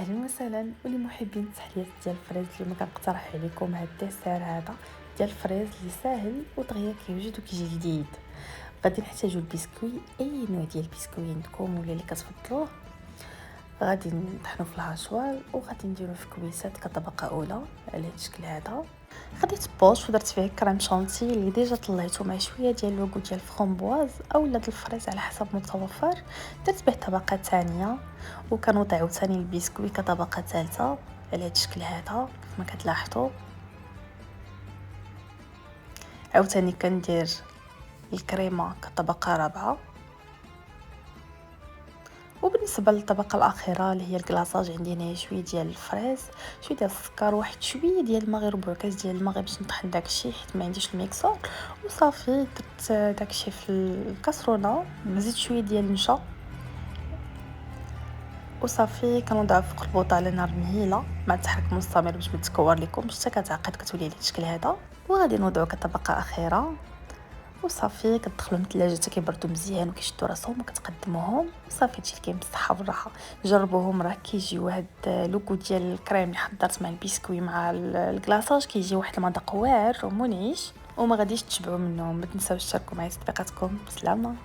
اهلا وسهلا ولمحبين التحليات ديال الفريز. اليوم كنقترح عليكم هاد الديسير هذا ديال الفريز اللي ساهل ودغيا كيوجد وكيجي جديد. غادي نحتاجو البسكوي، اي نوع ديال البسكوي عندكم ولا اللي كتفضلوه. غادي نطحنو في الهاشوار وغادي نديرو في كويسات كطبقه اولى على هاد الشكل هذا. خديت بوش ودرت فيه كريم شانتي اللي ديجا طليته مع شويه ديال لوغو ديال الفرامبواز اولا ديال الفريز على حسب متوفر. درت به طبقه ثانيه وكنوضع عاوتاني البسكوي كطبقه ثالثه على هاد الشكل هذا كما كتلاحظوا. عاوتاني كندير الكريمه كطبقه رابعه. وبالنسبه للطبقه الاخيره اللي هي الكلاصاج عندي هنا شويه ديال الفريز، شويه ديال السكر، واحد شويه ديال الماء، غير ربع كاس ديال الماء باش نطحن داكشي حيت ما عنديش الميكسور. وصافي درت داكشي في الكاسرونه، زدت شويه ديال النشا وصافي كنوضعها فوق البوطه على نار مهيله مع التحرك مستمر باش ما تكور لكم حتى كتعقد كتولي على الشكل هذا. وغادي نوضعو كطبقه اخيره وصافي كتدخلهم الثلاجه حتى كيبردوا مزيان وكيشدوا راسهم وكتقدموهم وصافي هادشي اللي كاين بالصحه والراحه. جربوهم راه كيجيو هاد لوكو ديال الكريم اللي حضرت مع البسكوي مع الكلاصاج، كيجي واحد المذاق واعر ومنعش وما غاديش تشبعوا منهم. ما تنساوش تشاركوا معايا صديقاتكم. بسلامه.